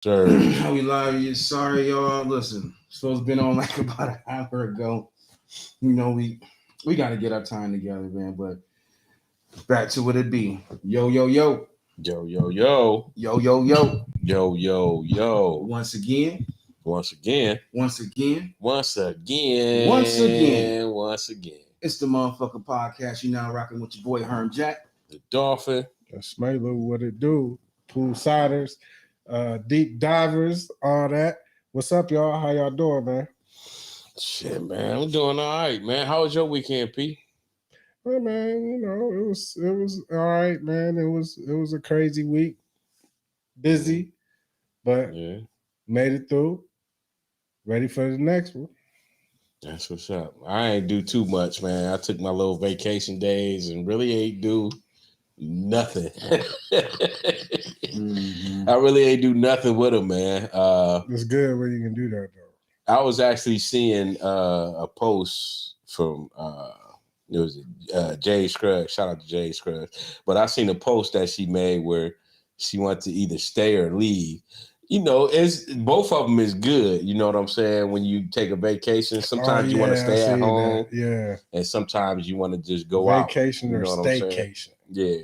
Sure. How we live? Sorry, y'all. Listen, supposed to been on like about an hour ago. You know, we got to get our time together, man. But back to what it be. Yo, yo, yo, Yo, yo, yo. yo, yo, yo. Yo, yo, yo. Once again, Once again. once again, Once once again. again. Once again. It's the motherfucking podcast. You now rocking with your boy Herm Jack. The Dolphin. That's Smalo, what it do? Poolsiders, deep divers, all that. What's up, y'all? How y'all doing, man? Shit, man. I'm doing all right, man. How was your weekend, P? Well, man, it was all right, man. It was a crazy week, busy, but Yeah. made it through. Ready for the next one. That's what's up. I ain't do too much, man. I took my little vacation days and really ain't do nothing. I really ain't do nothing with them, man. It's good when you can do that, though. I was actually seeing a post from it was Jay Scruggs. Shout out to Jay Scruggs. But I seen a post that she made where she wanted to either stay or leave. You know, it's both of them is good. You know what I'm saying? When you take a vacation, sometimes you want to stay at home. That. Yeah. And sometimes you want to just go Vacation out. or You know what I'm saying? staycation. Yeah.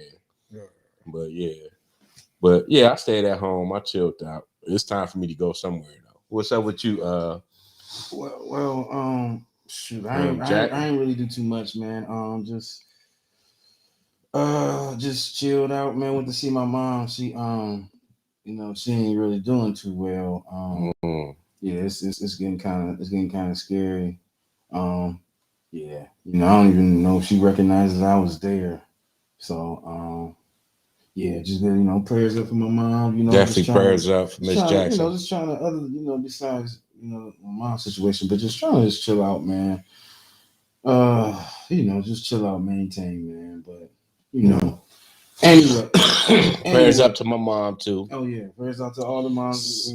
But yeah, I stayed at home. I chilled out. It's time for me to go somewhere though. What's up with you? Shoot, I ain't really do too much, man. Just chilled out, man. Went to see my mom. She she ain't really doing too well. Yeah, it's getting kind of scary. Yeah, I don't even know if she recognizes I was there. So, yeah, just prayers up for my mom. Definitely prayers up for Miss Jackson. Just trying to besides my mom's situation, but just trying to just chill out, man. Just chill out, maintain, man. But anyway, prayers up to my mom too. Oh yeah, prayers out to all the moms.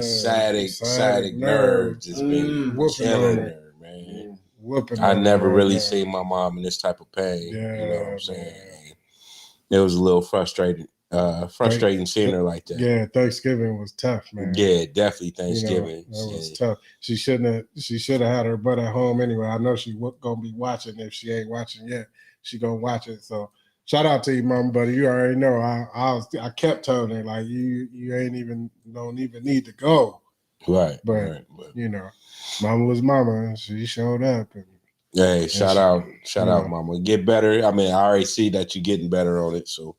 Sciatic nerves has been killing her, man. Yeah. I never really seen my mom in this type of pain. Yeah, you know what I'm saying? Man. It was a little frustrating seeing her like that. Yeah, Thanksgiving was tough, man. Yeah, definitely Thanksgiving. It was tough. She should have had her butt at home anyway. I know she was gonna be watching. If she ain't watching yet, she gonna watch it. So shout out to you, mom, buddy. You already know. I kept telling her like you don't even need to go. Right. But mama was mama, and she showed up. And hey, shout out, mama. Get better. I mean, I already see that you're getting better on it. So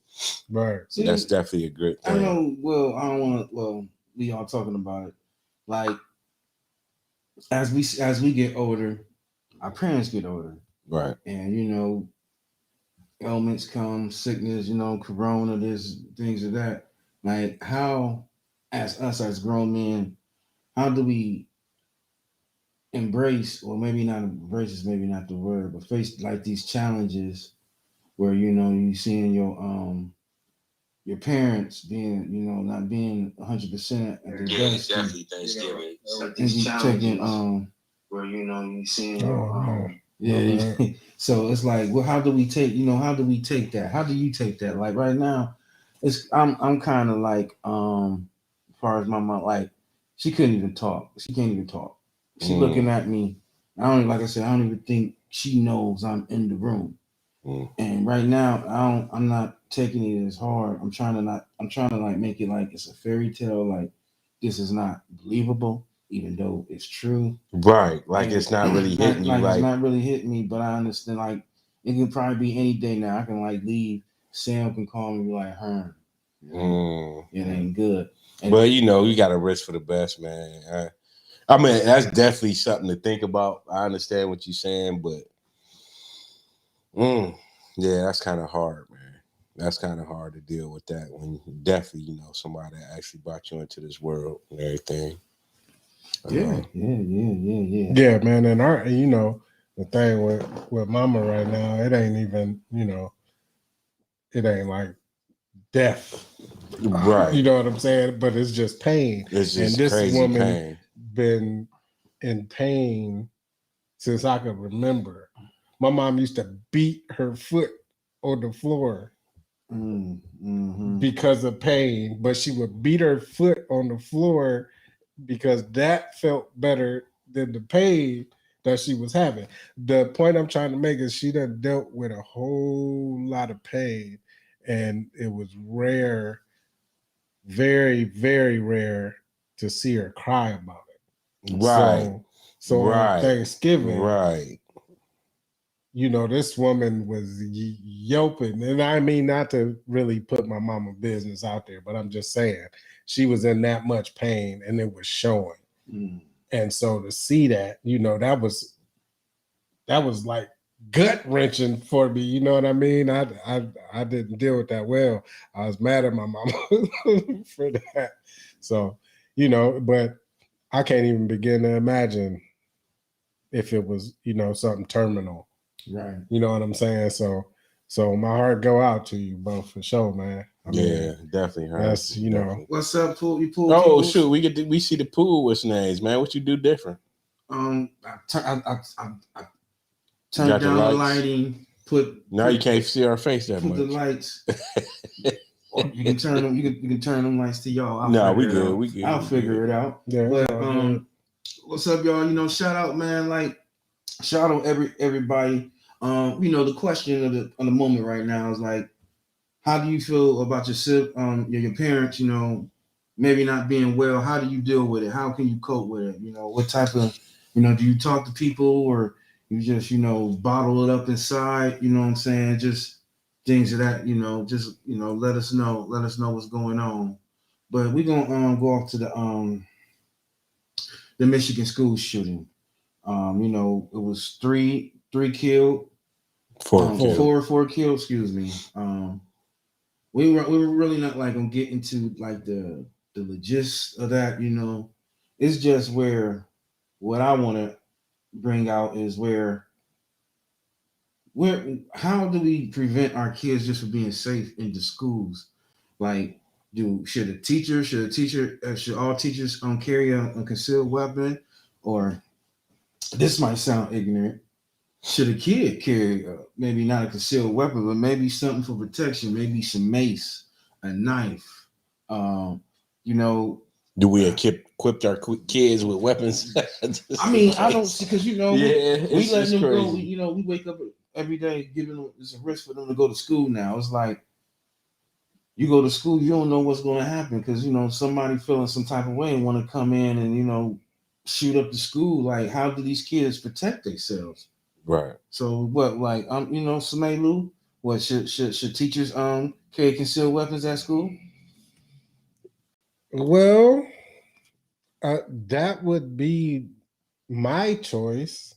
right. See, that's definitely a good thing. I know. Well, I don't want to. Well, we all talking about it. Like as we get older, our parents get older, right? And ailments come, sickness. Corona, this things of that. Like how, as us as grown men, how do we embrace, or maybe not embrace is maybe not the word, but face like these challenges where you seeing your parents being, not being 100% at their best. Definitely Thanksgiving. And you taking, where you seeing your So it's like, well, how do we take that? How do you take that? Like right now, I'm kind of like, as far as my mom, like she couldn't even talk. She can't even talk. She looking at me. Like I said, I don't even think she knows I'm in the room. And right now, I'm not taking it as hard. I'm trying to like make it like it's a fairy tale. Like this is not believable, even though it's true. Right. Like it's not really hitting you. Like it's not really hitting me, but I understand. Like it can probably be any day now. I can like leave. Sam can call me and be like, "Herm, it ain't good." Well, you got to risk for the best, man. I mean, that's definitely something to think about. I understand what you're saying, but yeah, that's kind of hard, man. That's kind of hard to deal with that when definitely, somebody that actually brought you into this world and everything. Yeah, man. And the thing with mama right now, it ain't even, it ain't like death. Right. You know what I'm saying? But it's just pain. It's just and this crazy woman pain. Been in pain since I can remember. My mom used to beat her foot on the floor because of pain, but she would beat her foot on the floor because that felt better than the pain that she was having. The point I'm trying to make is she done dealt with a whole lot of pain, and it was rare, very, very rare to see her cry about it. Right. So right. on Thanksgiving, right. you know, this woman was yelping, and I mean not to really put my mama business out there, but I'm just saying she was in that much pain, and it was showing. And so to see that, you know, that was like gut wrenching for me. You know what I mean? I didn't deal with that well. I was mad at my mama for that. So, you know, but I can't even begin to imagine if it was, you know, something terminal. Right. You know what I'm saying? So my heart go out to you both for sure, man. I mean, definitely. That's definitely. know. What's up, Pool? You Pool? Oh peoples? shoot, we see the Pool. What's names, man? What you do different? I turned down the lighting. Now you can't see our face that much. Put the lights. You can turn them. You can turn them lights to y'all. We good. I'll figure it out. Yeah. But what's up, y'all? You know, shout out, man. Like, shout out everybody. You know, the question of the moment right now is like, how do you feel about your parents? You know, maybe not being well. How do you deal with it? How can you cope with it? You know, what type of, you know, do you talk to people or you just, you know, bottle it up inside? You know what I'm saying? Just things of that, you know, just, you know, let us know what's going on. But we're gonna go off to the Michigan school shooting. You know, it was three killed, four killed. Excuse me. We were really not like gonna get into like the logistics of that. You know, it's just where what I want to bring out is where how do we prevent our kids just from being safe in the schools? Like, should all teachers carry a concealed weapon, or this might sound ignorant. Should a kid carry maybe not a concealed weapon, but maybe something for protection, maybe some mace, a knife? You know, do we equip our kids with weapons? I mean, I don't see because you know, we let them crazy. go. You know, we wake up every day giving them it's a risk for them to go to school now. It's like you go to school, you don't know what's going to happen because you know somebody feeling some type of way and want to come in and you know shoot up the school. Like, how do these kids protect themselves? Right. So what, like, you know, Samelu, what should teachers carry concealed weapons at school? Well, that would be my choice.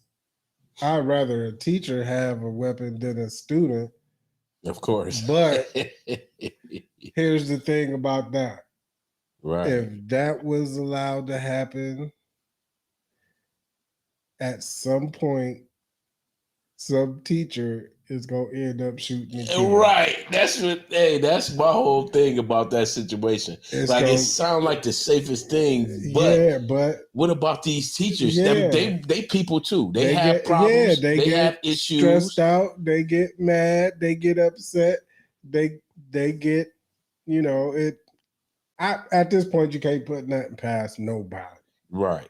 I'd rather a teacher have a weapon than a student. Of course. But here's the thing about that. Right. If that was allowed to happen, at some point, some teacher is gonna end up shooting the kid. Right. That's my whole thing about that situation. It sounds like the safest thing, but what about these teachers? Yeah. They people too. They have problems. They have issues. Stressed out. They get mad. They get upset. They get, you know, it. At this point, you can't put nothing past nobody. Right.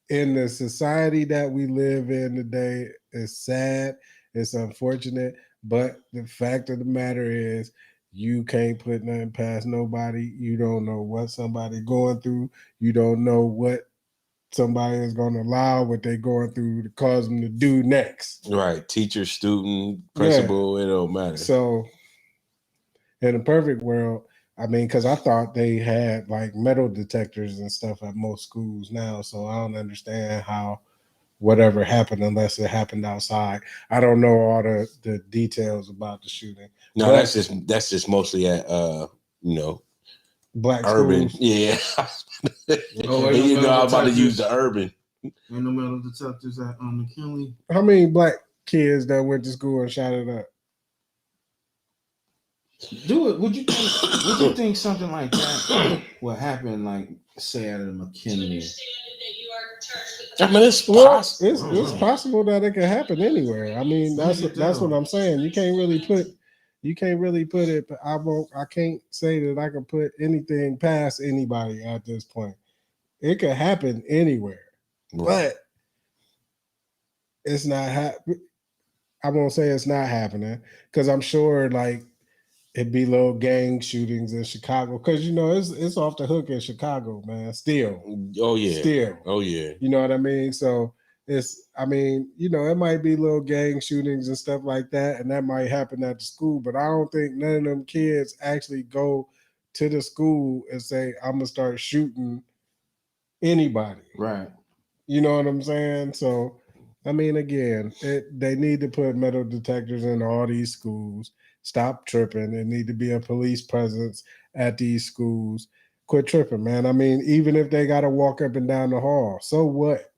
In the society that we live in today, it's sad. It's unfortunate, but the fact of the matter is you can't put nothing past nobody. You don't know what somebody's going through. You don't know what somebody is going to allow what they're going through to cause them to do next. Right. Teacher, student, principal, It don't matter. So in a perfect world, I mean, because I thought they had like metal detectors and stuff at most schools now. So I don't understand how whatever happened unless it happened outside. I don't know all the details about the shooting. No, but that's just mostly at you know, black urban. Schools. Yeah. You know, I'm about to use the urban. Ain't no metal detectors at McKinley. How many black kids that went to school and shot it up? Do it. Would you think something like that would happen, like say out of McKinley? I mean, it's possible that it can happen anywhere. I mean, that's what I'm saying. You can't really put You can't really put it. I can't say that I can put anything past anybody at this point. It could happen anywhere, but it's not happening. I won't say it's not happening because I'm sure like it'd be little gang shootings in Chicago because it's off the hook in Chicago, man. Still, oh yeah. You know what I mean? So it might be little gang shootings and stuff like that, and that might happen at the school. But I don't think none of them kids actually go to the school and say, "I'm gonna start shooting anybody." Right. You know what I'm saying? So, again, they need to put metal detectors in all these schools. Stop tripping. There need to be a police presence at these schools. Quit tripping, man. Even if they got to walk up and down the hall, so what?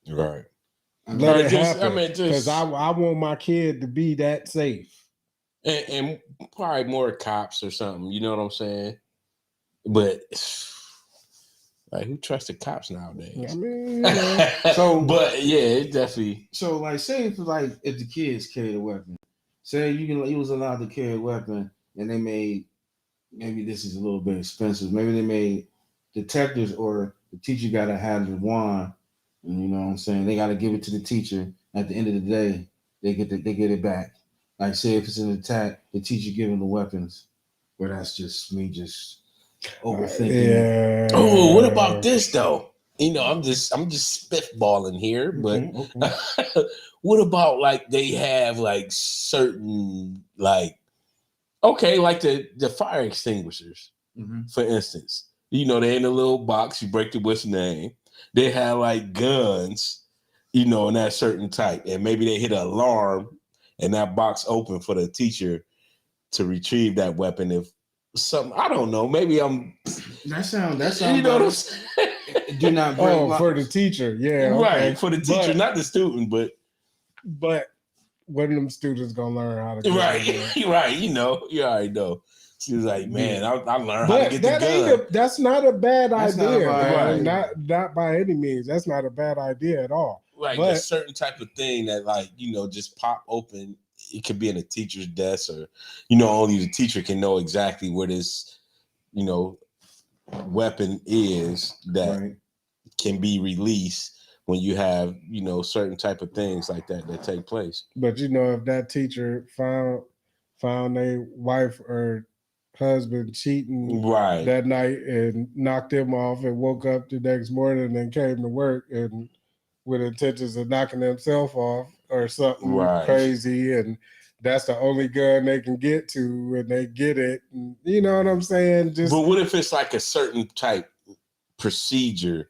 Right. Let it happen. Because I want my kid to be that safe. And probably more cops or something. You know what I'm saying? But like, who trusts the cops nowadays? But yeah, it definitely. So, like, say if the kids carried a weapon, say you was allowed to carry a weapon, and they made, maybe this is a little bit expensive. Maybe they made detectors, or the teacher got to have the wand, and you know what I'm saying. They got to give it to the teacher. At the end of the day, they get it back. Like, say if it's an attack, the teacher giving the weapons. But that's just me, overthinking. Oh, what about this though? I'm just spitballing here, but Okay. what about like they have like certain like the fire extinguishers, for instance. They're in a little box. You break the what's name. They have like guns, in that certain type, and maybe they hit an alarm, and that box open for the teacher to retrieve that weapon if something. I don't know. Maybe I'm. That sound. You know what I'm saying? Do not break. For the teacher, yeah, right. Okay. For the teacher, not the student, but when them students gonna learn how to right, right. You already know. She was like, "Man, I learned how to get the gun." That's not a bad idea, right. Not by any means. That's not a bad idea at all. Right, a certain type of thing that, like, just pop open. It could be in a teacher's desk, or only the teacher can know exactly where this, weapon is that can be released when you have, certain type of things like that take place. But if that teacher found a wife or husband cheating that night and knocked him off and woke up the next morning and came to work and with intentions of knocking himself off or something crazy, and that's the only gun they can get to, and they get it. And, you know what I'm saying? But what if it's like a certain type procedure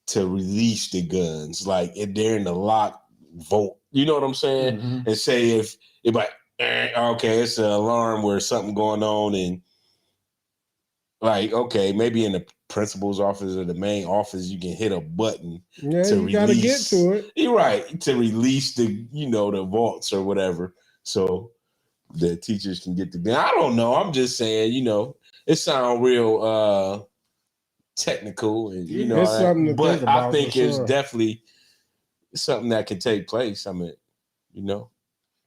to release the guns, like if they're in the lock vault? You know what I'm saying? And say if like, okay, it's an alarm where something going on, and like, okay, maybe in the principal's office or the main office, you can hit a button to release. Gotta get to it. You're right, to release the the vaults or whatever, so the teachers can get the gun. I don't know. I'm just saying, it sounds real technical, and it's something to but think about, I think it's definitely something that can take place.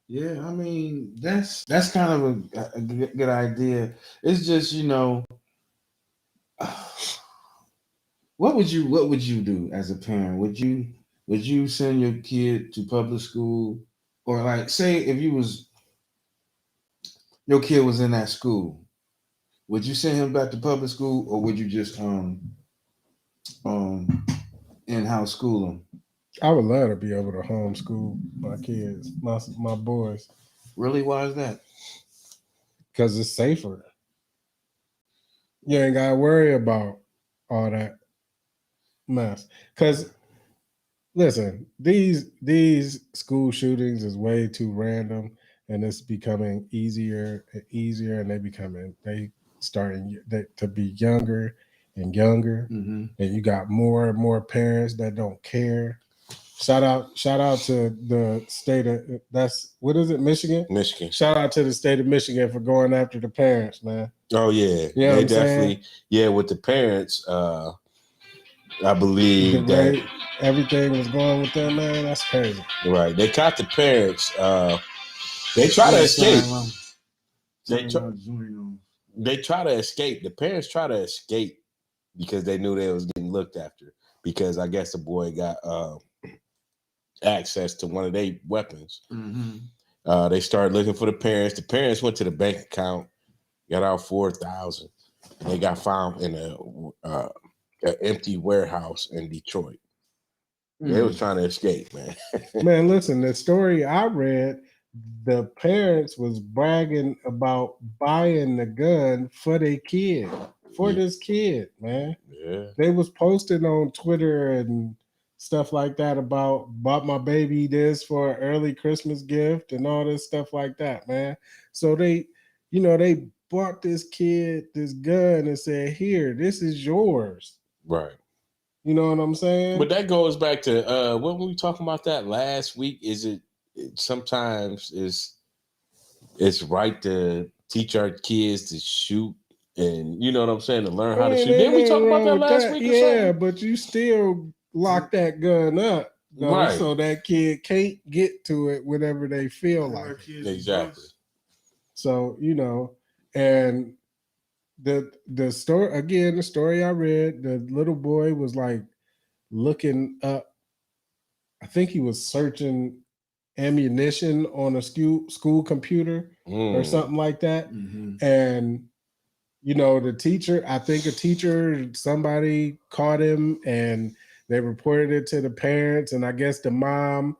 Yeah, that's kind of a good idea. It's just, what would you do as a parent? Would you send your kid to public school, or like, say if your kid was in that school, would you send him back to public school, or would you just in-house school him? I would love to be able to homeschool my kids, my boys. Really? Why is that? Because it's safer. You ain't gotta worry about all that mess. Because listen, these school shootings is way too random, and it's becoming easier and easier, and they starting to be younger and younger, and you got more and more parents that don't care. Shout out to the state of Michigan? Michigan. Shout out to the state of Michigan for going after the parents, man. Oh yeah, they definitely. Yeah, with the parents, I believe that everything was going with them, man. That's crazy. Right, they caught the parents. They try to escape. They try to escape. The parents try to escape because they knew they was getting looked after. Because I guess the boy got access to one of their weapons. Mm-hmm. They started looking for the parents. The parents went to the bank account, got out $4,000. They got found in an empty warehouse in Detroit. They was trying to escape, man. Man, listen, the story I read, the parents was bragging about buying the gun for their kid, this kid, man. Yeah. They was posting on Twitter and stuff like that about bought my baby this for an early Christmas gift and all this stuff like that, man. So they bought this kid this gun and said, here, this is yours. Right. You know what I'm saying? But that goes back to when we were talking about that last week. Is it sometimes it's right to teach our kids to shoot, and you know what I'm saying, to learn how to shoot. Didn't we talk about that last week? Yeah, but you still lock that gun up, though, right? So that kid can't get to it whenever they feel like it. Exactly. So and the story I read, the little boy was like looking up. I think he was searching ammunition on a school computer or something like that. And the teacher, I think somebody caught him and they reported it to the parents, and I guess the mom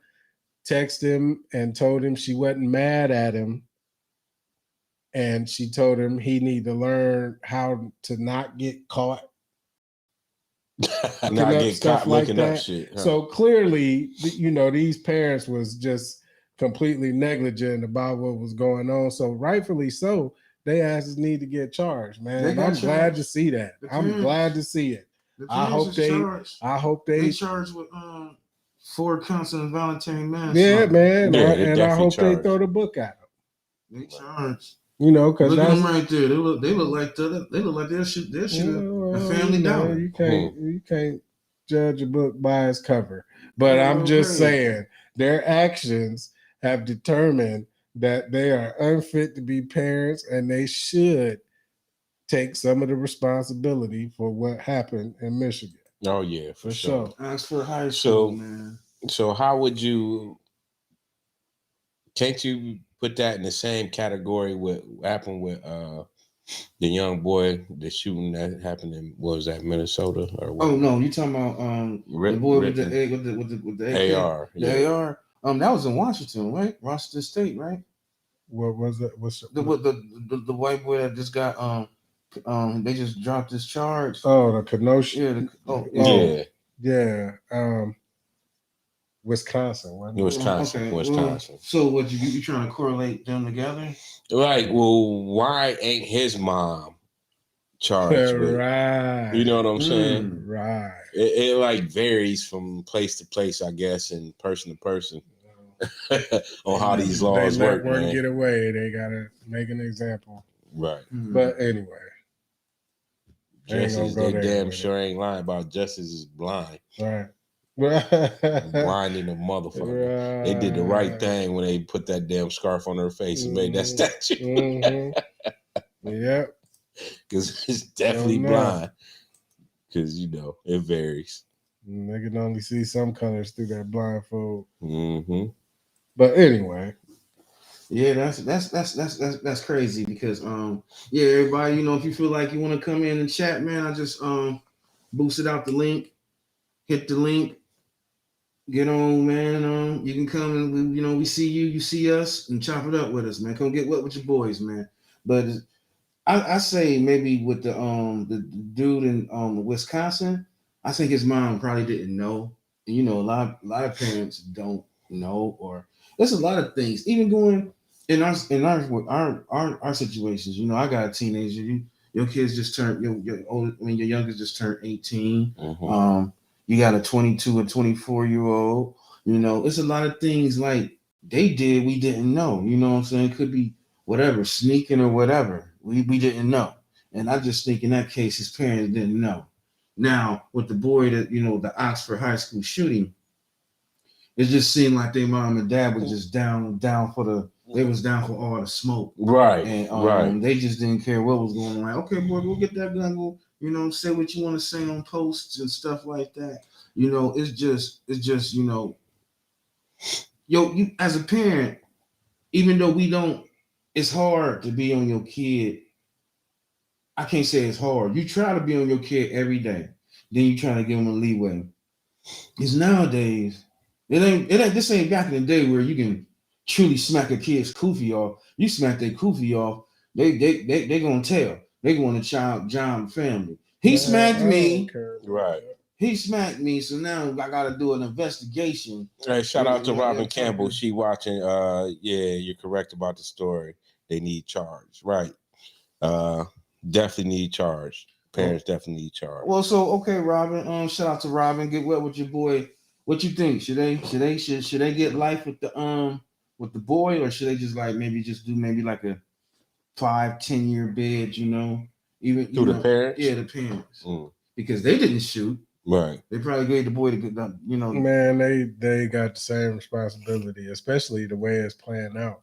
texted him and told him she wasn't mad at him, and she told him he need to learn how to not get caught. Not get caught looking up shit. Huh? So clearly, these parents was just completely negligent about what was going on. So rightfully so, they asses need to get charged, man. I'm glad to see that. I'm glad to see it. I hope they charged with 4 counts of involuntary manslaughter. Yeah, man. And I hope they throw the book at them. They charged. Because look at them right there. They look like they'll shoot a family dollar. You can't judge a book by its cover. But I'm just saying, their actions have determined that they are unfit to be parents, and they should take some of the responsibility for what happened in Michigan. Oh yeah, for sure. Ask for high school, man. So how would you? Can't you put that in the same category with what happened with the young boy, the shooting that happened in, what was that, Minnesota or what? Oh no, you talking about the boy with the AK, AR? The AR. That was in Washington, right? Washington State, right? What was it? The white boy that just got they just dropped his charge. Oh, the Kenosha. Yeah. Wisconsin. Wisconsin. Well, so what you trying to correlate them together? Right. Well, why ain't his mom charged with? Right. You know what I'm saying? Right. It like varies from place to place, I guess, and person to person on how these laws work. They let one get away. They gotta make an example. Right. But anyway. Justice, they damn sure ain't lying about justice is blind. Right. Blinding the motherfucker. Right. They did the right thing when they put that damn scarf on her face and made that statue. Yep. Because it's definitely blind. Because it varies. They can only see some colors through that blindfold. But anyway. Yeah, that's crazy because everybody, if you feel like you want to come in and chat, man, I just boosted out the link, hit the link, get on, man. You can come and we see you see us, and chop it up with us, man. Come get wet with your boys, man. But I say maybe with the dude in Wisconsin, I think his mom probably didn't know. And, a lot of parents don't know, or there's a lot of things. Even going in our situations, I got a teenager. Your kids just turned your youngest just turned 18. You got a 22 or 24-year-old. It's a lot of things like they did we didn't know. You know what I'm saying? It could be whatever, sneaking or whatever. We didn't know. And I just think in that case, his parents didn't know. Now, with the boy that, the Oxford High School shooting, it just seemed like their mom and dad was just down for the They was down for all the smoke. Right. And they just didn't care what was going on. Like, okay, boy, go get that gun, go, say what you want to say on posts and stuff like that. It's just, you as a parent, even though it's hard to be on your kid. I can't say it's hard. You try to be on your kid every day. Then you try to give them a leeway. Because nowadays, this ain't back in the day where you can truly smack a kid's kufi off. You smack their kufi off, they gonna tell. They going to John family. He smacked me. Right. He smacked me, so now I gotta do an investigation. Hey, shout out to Robin Campbell. She watching. Yeah, you're correct about the story. They need charged. Right. Definitely need charged. Parents definitely need charged. Well, so okay, Robin. Shout out to Robin. Get wet with your boy. What you think? Should they get life with the boy, or should they just do like a 5-10 year bid? Even the parents. Yeah, the parents. Because they didn't shoot. Right. They probably gave the boy the good. Man, they got the same responsibility, especially the way it's playing out.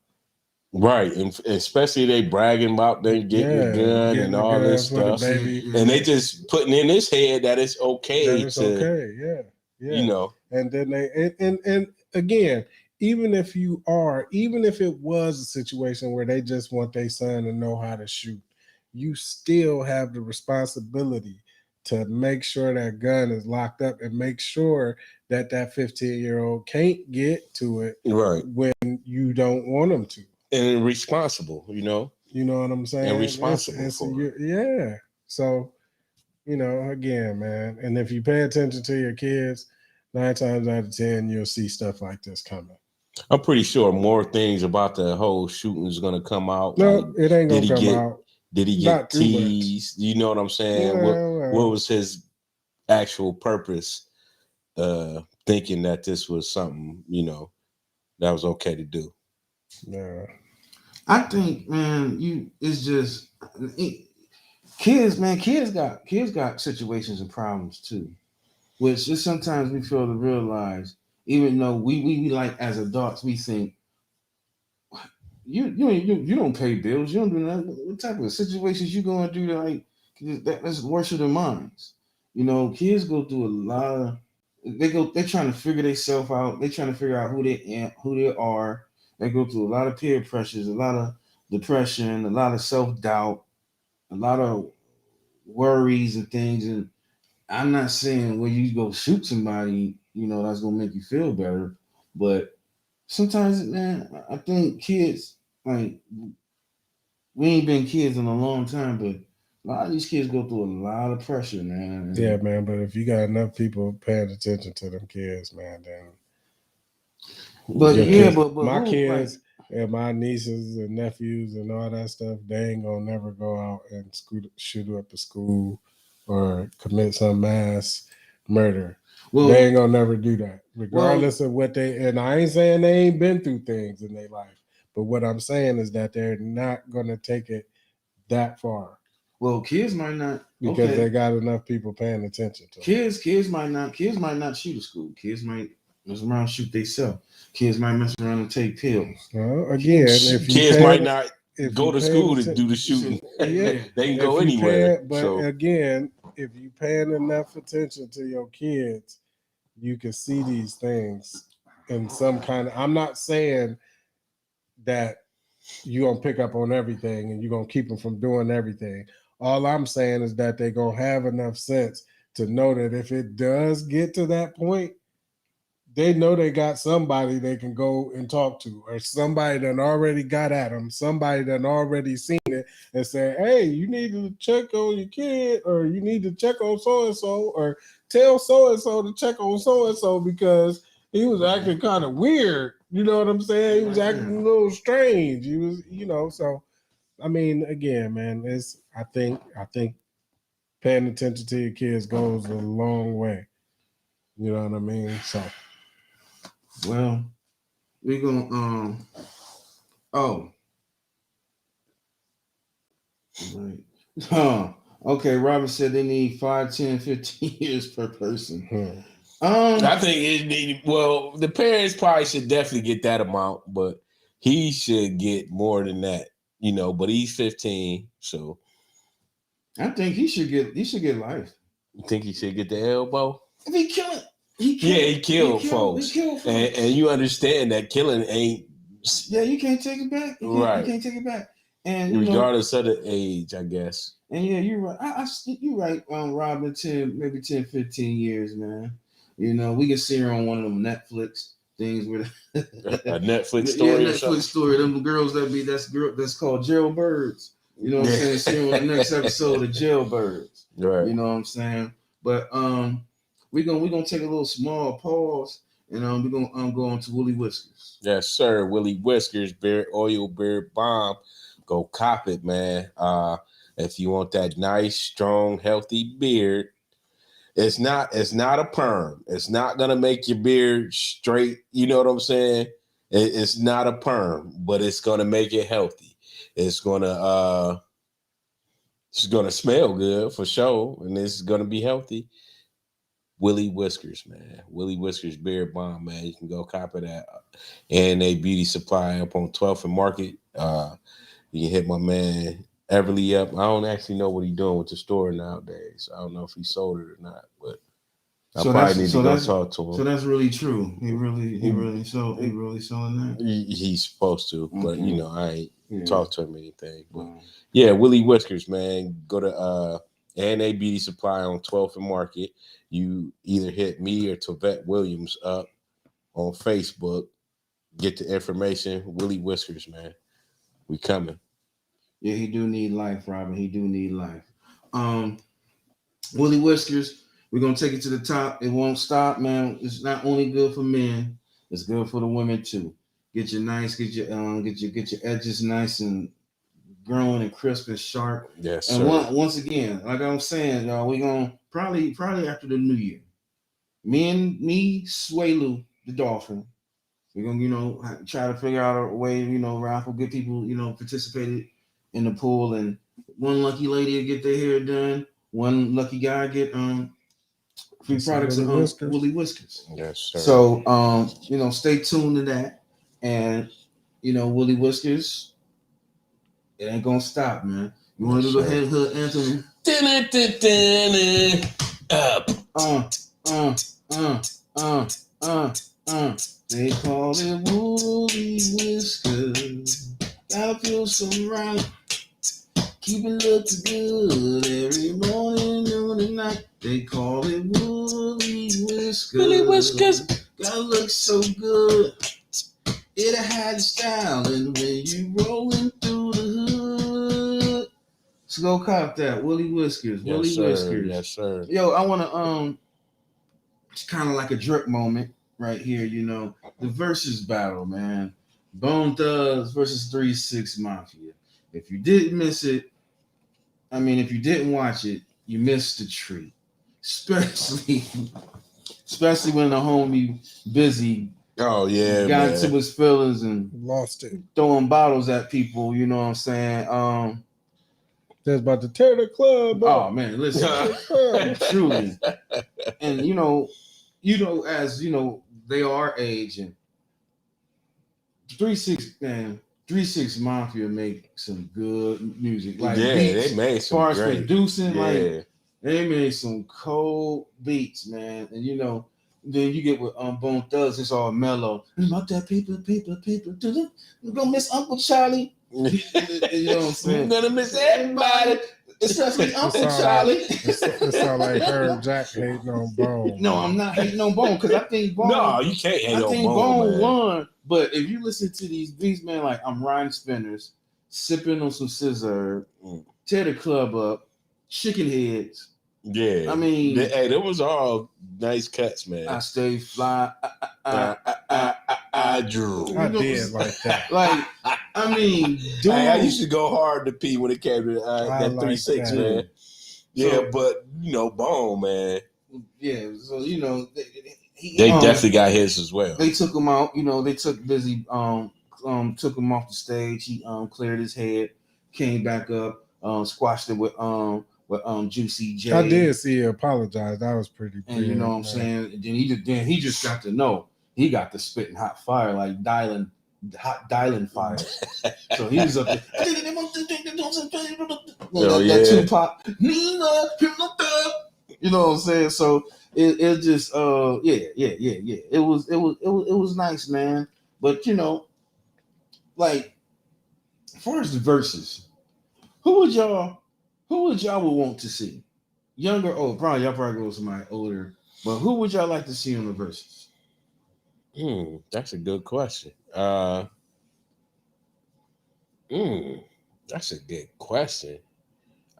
Right, and especially they bragging about them getting the gun and all this stuff, and they just putting in his head that it's okay. Yeah. And then and again, even if it was a situation where they just want their son to know how to shoot, you still have the responsibility to make sure that gun is locked up and make sure that 15-year-old can't get to it right when you don't want them to. And responsible, You know what I'm saying? And responsible for it. Yeah. So, again, man, and if you pay attention to your kids, 9 times out of 10, you'll see stuff like this coming. I'm pretty sure more things about the whole shooting is going to come out. No, it ain't going to come out. Did he get teased? You know what I'm saying? Yeah, what was his actual purpose? Thinking that this was something, that was okay to do. Yeah. I think, man, it's just kids, man. Kids got situations and problems too, which just sometimes we fail to realize. Even though we like as adults, we think you don't pay bills, you don't do nothing. What type of situations you going through that's worse than mine? Kids go through a lot of. They're trying to figure themselves out. They're trying to figure out who they are. They go through a lot of peer pressures, a lot of depression, a lot of self-doubt, a lot of worries and things. And I'm not saying when you go shoot somebody, that's gonna make you feel better. But sometimes, man, I think kids, we ain't been kids in a long time, but a lot of these kids go through a lot of pressure, man. Yeah, man. But if you got enough people paying attention to them kids, man, then. But my kids and my nieces and nephews and all that stuff, they ain't gonna never go out and shoot up a school or commit some mass murder. They ain't gonna never do that, regardless of what they. And I ain't saying they ain't been through things in their life, but what I'm saying is that they're not gonna take it that far. Well, kids might not because they got enough people paying attention to them. Kids might not shoot at school. Kids might mess around and shoot themselves. Kids might mess around and take pills. Well, again, if kids might not go to school to do the shooting. Yeah, they can go anywhere. Again, if you paying enough attention to your kids, you can see these things in some kind of. I'm not saying that you're gonna pick up on everything and you're gonna keep them from doing everything. All I'm saying is that they're gonna have enough sense to know that if it does get to that point, they know they got somebody they can go and talk to, or somebody that already got at them, somebody that already seen it and say, hey, you need to check on your kid, or you need to check on so-and-so, or tell so-and-so to check on so-and-so because he was acting kind of weird. You know what I'm saying? He was acting a little strange. He was, so I mean, again, man, I think paying attention to your kids goes a long way. You know what I mean? So well, we're gonna okay, Robert said they need 5, 10, 15 years per person. I think the parents probably should definitely get that amount, but he should get more than that, you know. But he's 15, so I think he should get life. you think he should get the elbow? If he killed, He killed folks, and you understand that killing ain't. Yeah, you can't take it back. You can't take it back. And regardless of the age, I guess. And yeah, you're right. You're right. Robin, 10, 15 years, man. You know, we can see her on one of them Netflix things with a Netflix story. Yeah, Netflix story. Them girls that's called Jailbirds. You know what I'm saying? See her on the next episode of Jailbirds. Right. You know what I'm saying? But we're gonna take a little small pause, and we're gonna go on to Willie Whiskers. Yes, sir. Willie Whiskers, beard oil, beard bomb. Go cop it, man. If you want that nice, strong, healthy beard, it's not a perm. It's not gonna make your beard straight. You know what I'm saying? It's not a perm, but it's gonna make it healthy. It's gonna smell good for sure, and it's gonna be healthy. Willie Whiskers, man. Willie Whiskers beard bomb, man. You can go cop it at A&A Beauty Supply up on 12th and Market. You can hit my man Everly up. I don't actually know what he's doing with the store nowadays. I don't know if he sold it or not, but I probably need to go talk to him. So that's really true. He really selling that. He's supposed to, but you know, I ain't talked to him or anything. But yeah, Willie Whiskers, man. Go to A&A Beauty Supply on 12th and Market. You either hit me or Tavette Williams up on Facebook. Get the information. Willie Whiskers, man. We coming. Yeah, he do need life, Robin. He do need life. Willie Whiskers, we're gonna take it to the top. It won't stop, man. It's not only good for men, it's good for the women too. Get your edges nice and growing and crisp and sharp. Yes, and once again, like I'm saying, y'all, we gonna probably after the new year. Me, Swaylu, the Dolphin. We're gonna, try to figure out a way, raffle, get people, participated in the pool, and one lucky lady will get their hair done. One lucky guy get free products of Willie Whiskers. Yes, sir. So stay tuned to that. And Willie Whiskers, it ain't gonna stop, man. You want to go ahead and hood anthem? They call it Woolly Whiskers. Gotta feel some right. Keep it looking good every morning, noon, and night. They call it Woolly Whiskers. Woolly Whiskers. Gotta look so good. It'll hide the style, and when you rolling through the hood. So go cop that Woolly Whiskers. Yes, Willie sir. Whiskers. Yes, sir. Yo, I wanna it's kind of like a drip moment right here, the versus battle, man. Bone Thugs versus 3-6 Mafia. If you didn't miss it, if you didn't watch it, you missed the treat. Especially when the homie Busy got into his feelings and lost it, throwing bottles at people. You know what I'm saying? They're about to tear the club up. Oh man, listen, truly, and as they are aging. 3-6 Mafia make some good music. Like beats, they made some as far great. As producing, like they made some cold beats, man. And then you get with Bone Thugs, it's all mellow. About that people. You gonna miss Uncle Charlie. You know what I'm saying? You're gonna miss everybody. Especially Uncle Charlie. It sound like her Jack hating on Bone. No, I'm not hating on Bone because I think Bone. No, you can't hate on Bone. I think Bone won. But if you listen to these beats, man, like I'm riding spinners, sipping on some scissor, tear the club up, chicken heads. Yeah, that was all nice cuts, man. I stay fly. I drew. I did like that. Like, dude. I used to go hard to pee when it came to that 3-6, man. Yeah, but Bone, man. Yeah, so they definitely got his as well. They took him out. They took Busy. Took him off the stage. He cleared his head, came back up, squashed it with Juicy J. I did see it apologize. That was pretty. And what I'm saying. Then he just got to know he got the spitting hot fire like Dylan hot dialing fires. So he was up there. Oh, that Tupac, Nina, you know what I'm saying? So it just yeah. It was nice, man. But you know, like as far as the verses, who would y'all would want to see? Younger, probably y'all probably go with somebody older. But who would y'all like to see on the verses? That's a good question. That's a good question.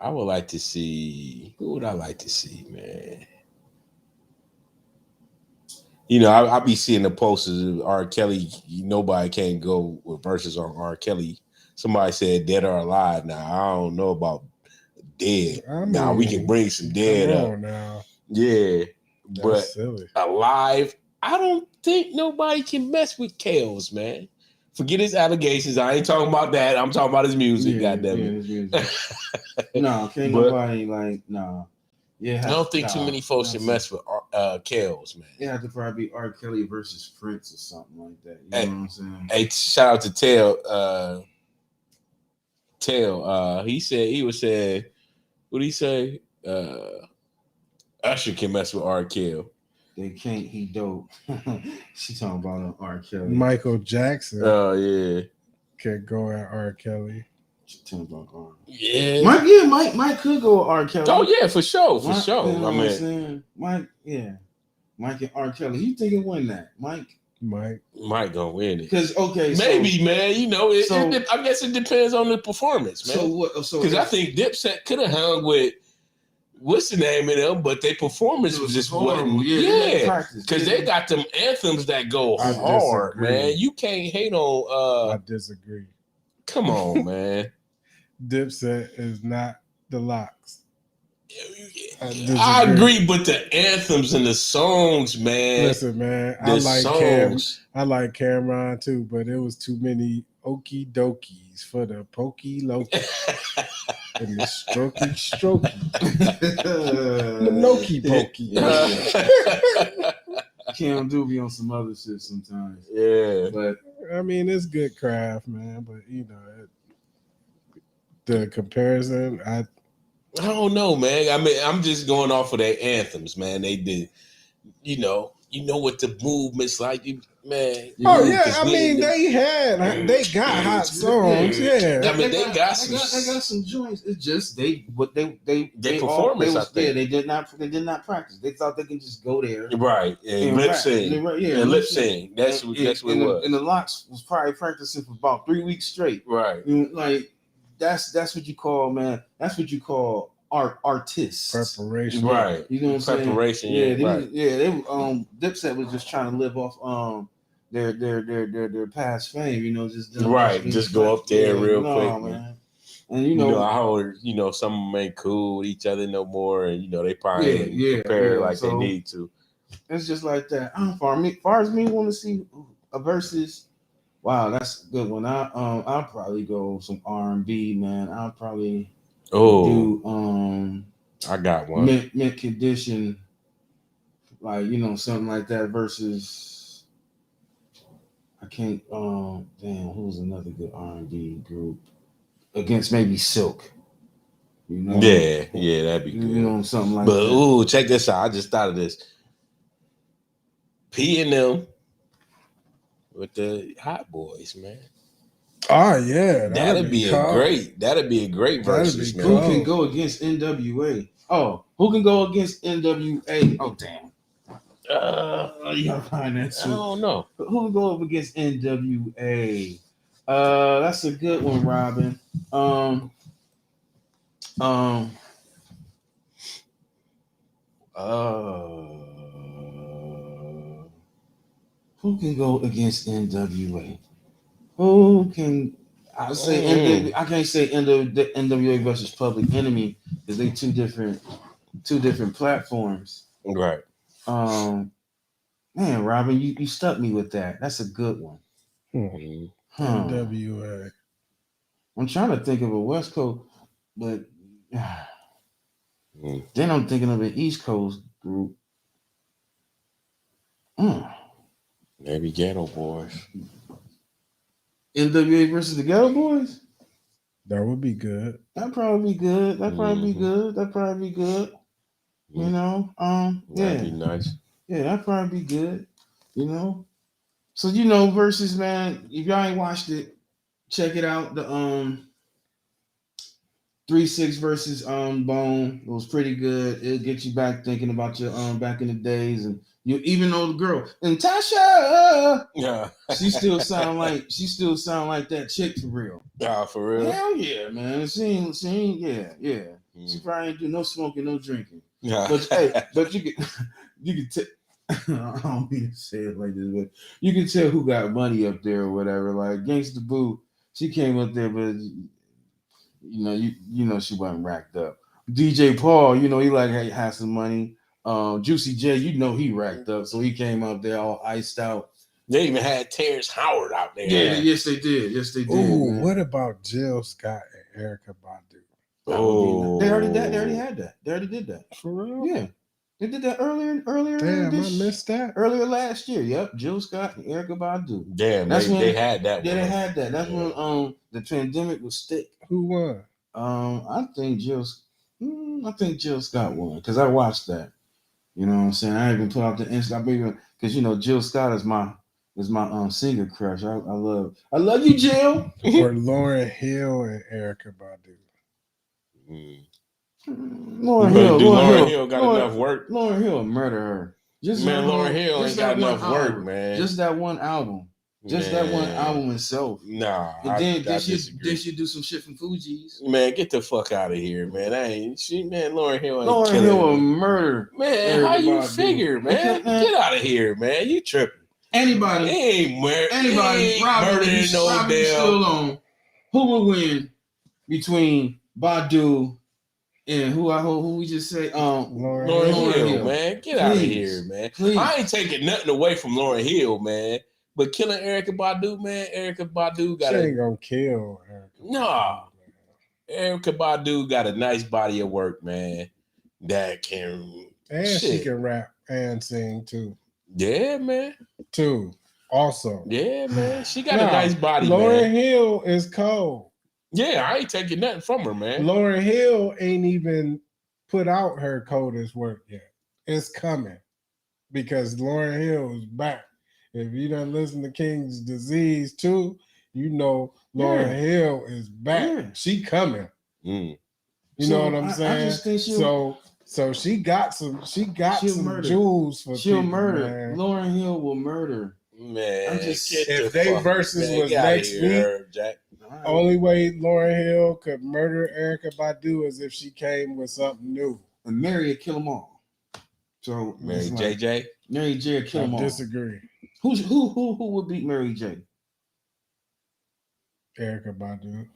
I would like to see. Who would I like to see, man? You know, I be seeing the posters of R. Kelly. Nobody can go with verses on R. Kelly. Somebody said dead or alive. Now I don't know about dead. Now we can bring some dead up. Now. Yeah, That's but silly. alive, I don't think nobody can mess with Kales, man. Forget his allegations. I ain't talking about that. I'm talking about his music. Goddamn his music. No, can't But- nobody like no. Yeah, I don't think too many folks can mess with Kales, man. It had to probably be R. Kelly versus Prince or something like that. You know what I'm saying? Hey, shout out to Tail. He was saying, what did he say? Usher can mess with R. Kelly. They can't. He dope. She talking about R. Kelly. Michael Jackson. Oh yeah. Can go at R. Kelly. Yeah. Mike could go with R. Kelly. Oh yeah, for sure. You know I mean, Mike and R. Kelly. You think it win that? Mike gonna win it. Because maybe, man. You know, I guess it depends on the performance, man. So what? Because I think Dipset could have hung with what's the name of them, but their performance was just wasn't. Yeah, because they got them anthems that go hard, man. You can't hate on. I disagree. Come on, man. Dipset is not the Locks. I agree, but the anthems and the songs, man. Listen, man, I like Cameron too, but it was too many okie dokies for the pokey loki and the strokey. The noki pokey. Cam do be on some other shit sometimes. Yeah, but I mean, it's good craft, man. But you know, the comparison, I don't know, man. I mean, I'm just going off of their anthems, man. They did, you know what the movement's like, man. I mean, they got hot songs, yeah. I mean, they got some joints. It's just they performance. They did not practice. They thought they can just go there, right, and lip sync, lip sync. That's what it was. And the Locks was probably practicing for about 3 weeks straight, right? Like that's what you call, man. That's what you call artists preparation, right? You know what I'm preparation, saying? right. They Dipset was just trying to live off their past fame, you know, just go up there real quick, man. And you know how some of them ain't cool with each other no more, and they probably prepare like they need to. It's just like that. Far as me want to see a versus. Wow, that's a good one. I'll probably go some R&B, man. I'll probably do I got one. Mint Condition, like something like that versus I can't who's another good R&B group against maybe Silk. Yeah, that'd be good. Something like that. But check this out. I just thought of this. P&M with the Hot Boys, man. Oh yeah, that'd be a great versus, man. Who can go against NWA? Oh, who can go against NWA? Oh damn. You gotta find that too. I don't know. Who can go up against NWA? That's a good one, Robin. Who can go against NWA? Who can I say? I can't say NWA versus Public Enemy because they two different platforms. Right. Man, Robin, you stuck me with that. That's a good one. NWA. I'm trying to think of a West Coast, but then I'm thinking of an East Coast group. Maybe Ghetto Boys. NWA versus the Ghetto Boys. That would be good. That'd probably be good. That'd probably be good. That'd probably be good. You know, That'd be yeah, nice. yeah, that'd probably be good. You know, so versus man. If y'all ain't watched it, check it out. The 3-6 versus Bone. It was pretty good. It'll get you back thinking about your back in the days, and you even know the girl and Tasha. Yeah. She still sound like that chick for real. Yeah, for real. Hell yeah, man. She ain't yeah. She probably ain't do no smoking, no drinking. Yeah. But hey, but you can tell. I don't mean to say it like this, but you can tell who got money up there or whatever. Like Gangsta Boo, she came up there, but you know she wasn't racked up. DJ Paul, he like had some money. Juicy J, he racked up, so he came up there all iced out. They even had Terrence Howard out there. Yeah, yes they did. Yes they did. Ooh, what about Jill Scott and Erykah Badu? Oh, they already had that. They already did that. For real? Yeah, they did that earlier. Damn, I missed that. Earlier last year. Yep, Jill Scott and Erykah Badu. Damn, they had that. Yeah, they had that. That's when the pandemic was thick. Who won? I think Jill Scott won because I watched that. You know what I'm saying? I even put out the Insta because Jill Scott is my singer crush. I love you, Jill. Or Lauryn Hill and Erykah Badu. Lauryn Hill got enough work. Lauryn Hill murder her. Lauryn Hill ain't got enough work, man. Just that one album. That one album itself. Nah. And then she do some shit from Fugees. Man, get the fuck out of here, man. Lauryn Hill ain't Lauryn Hill will murder. Man, how you figure, man? Get out of here, man. You tripping. Anybody murdering no damn. Who would win between Badu and who we just say Lauryn Hill, man. Get out of here, man. Please. I ain't taking nothing away from Lauryn Hill, man. But killing Erykah Badu, man, Erykah Badu got. She ain't gonna kill Erykah. Nah, Erykah Badu got a nice body of work, man. That can she can rap and sing too. Yeah, man. Too. Also. Yeah, man. She got a nice body, Lauryn Hill is cold. Yeah, I ain't taking nothing from her, man. Lauryn Hill ain't even put out her coldest work yet. It's coming because Lauryn Hill is back. If you done listen to King's Disease too, Lauryn Hill is back. Yeah. She coming. You know what I'm saying? I just think so she got some jewels for she'll people, murder. Man. Lauryn Hill will murder. Man, if they versus was next week, Jack. Only way Lauryn Hill could murder Erykah Badu is if she came with something new. And Mary would kill them all. So Mary JJ? Mary J would kill them all. I disagree. Who would beat Mary J? Erykah Badu.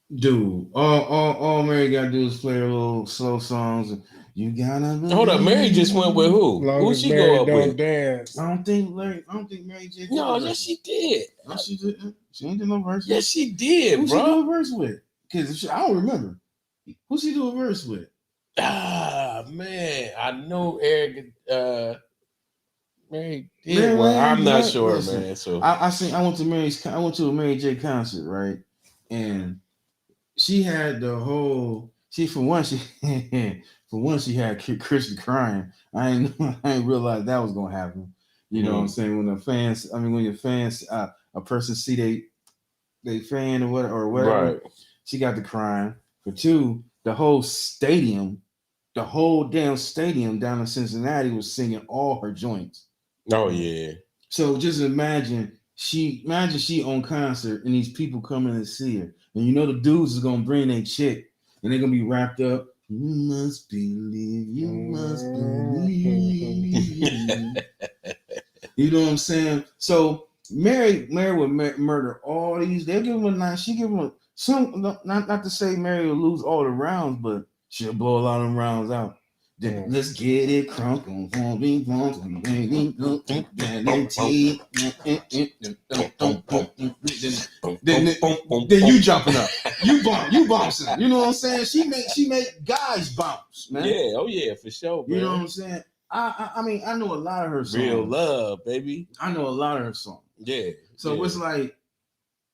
Dude. All Mary gotta do is play her little slow songs. You gotta hold up. Mary just went with who? Who she Mary go up with? Dance. I don't think Mary J. No, yes she did. No, she didn't. She ain't do no verse. Yes, she did, Who bro. Who she do a verse with? Because I don't remember. Who she do a verse with? Ah, man, I know Eric. Mary did. Well, I'm not sure, listen, man. So I went to a Mary J concert, right? And she had the whole. For one, she had Christian crying. I ain't realized that was gonna happen. You know what I'm saying? When your fans, a person see they fan or whatever, right? She got the crying. For two, the whole damn stadium down in Cincinnati was singing all her joints. Oh yeah. So just imagine she on concert and these people coming to see her, and the dudes is gonna bring their chick. And they're gonna be wrapped up. You must believe. You must believe. You know what I'm saying? So Mary would murder all these. They'll give them a night. She give them some. Not to say Mary will lose all the rounds, but she'll blow a lot of them rounds out. Let's get it crunk on then you jumping up. You bouncing. You know what I'm saying? She make guys bounce, man. Yeah, oh yeah, for sure, man. You know what I'm saying? I mean, I know a lot of her songs. Real Love, baby. I know a lot of her songs. Yeah. So it's like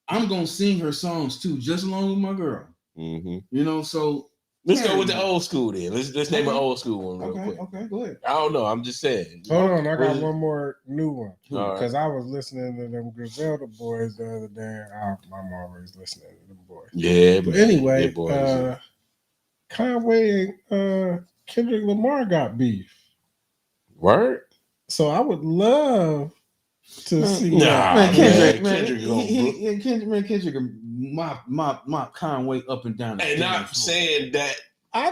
I'm gonna sing her songs too, just along with my girl. Mm-hmm. You know, so let's go with the old school then. Let's name an old school one real quick. Okay, go ahead. I don't know. I'm just saying. Hold on, I got one more new one because right. I was listening to them Griselda boys the other day. I'm always listening to them boys. Yeah, but man. anyway, boys, Conway and Kendrick Lamar got beef. Word. So I would love to see that. Man, Kendrick, Kendrick mop Conway up and down. And not saying that. I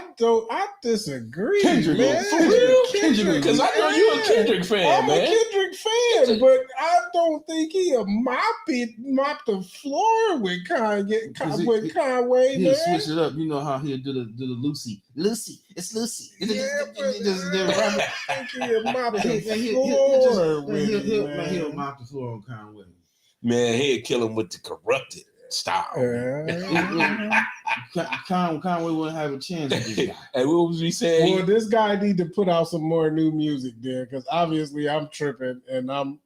disagree, Kendrick, man. For real? Kendrick, because I know you're a Kendrick fan, I'm man. a Kendrick fan, but I don't think he'll mop the floor with Kanye. With Conway, he'll man. switch it up. You know how he'll do the Lucy. It's Lucy. Yeah, but I think he'll mop the floor. He'll mop the floor on Conway. Man, he'll kill him with the corrupted style. Conway wouldn't have a chance with this guy. And what was we saying? Well, this guy need to put out some more new music there, because obviously I'm tripping and I'm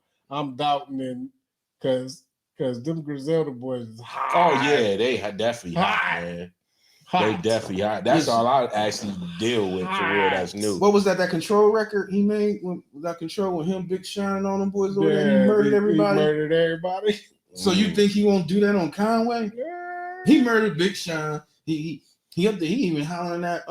doubting him, because them Griselda boys is hot. Oh yeah, they definitely hot, man. They definitely hot. That's all I actually deal with for real. That's new. What was that Control record he made? When that Control with him, Big Sean, and all them boys over there? He murdered everybody. He murdered everybody. So you think he won't do that on Conway? Yeah. He murdered Big Sean. He up there. He even hollering at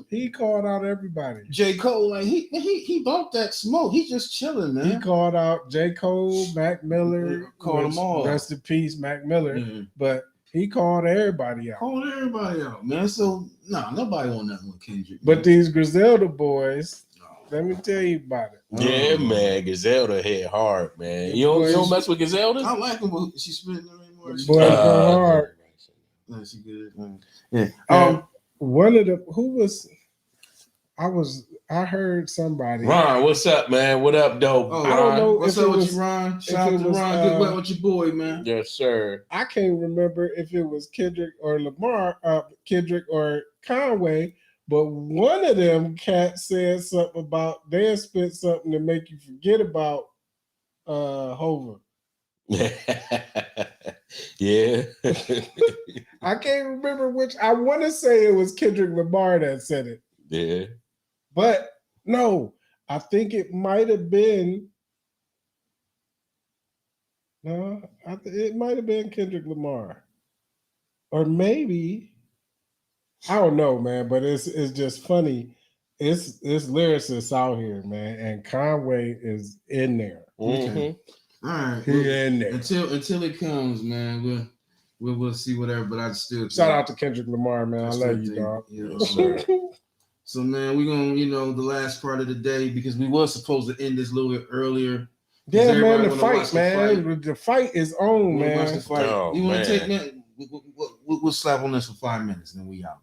He called out everybody. J. Cole, like he bumped that smoke. He just chilling, man. He called out J. Cole, Mac Miller, called them all. Rest in peace, Mac Miller. Mm-hmm. But he called everybody out. Called everybody out, man. So nobody want nothing with Kendrick. But these Griselda boys, let me tell you about it. Yeah, man. Griselda hit hard, man. You don't mess with Griselda? I like him, but she spitting anymore. Boy, go hard. No, she good. Yeah. One of the I heard somebody. Ron, what's up, man? What up, dope? Oh, I don't know. What's up with you, Ron? Shout out to Ron. Good luck with your boy, man. Yes, sir. I can't remember if it was Kendrick or Lamar, Kendrick or Conway, but one of them cats said something about they spit something to make you forget about Hova. Yeah. I can't remember which. I want to say it was Kendrick Lamar that said it. Yeah. But no, I think it might have been. No, it might have been Kendrick Lamar, or maybe I don't know, man. But it's just funny. It's lyricists out here, man, and Conway is in there. Mm-hmm. All right, he in there until it comes, man. We'll see whatever. But I still shout out to Kendrick Lamar, man. I love you, dog. Yeah, so, man, we're gonna, the last part of the day, because we were supposed to end this a little bit earlier. Yeah, man, the fight, man. The fight is on, man. Watch the fight. Oh, you want to take that? We'll slap on this for 5 minutes, and then we out.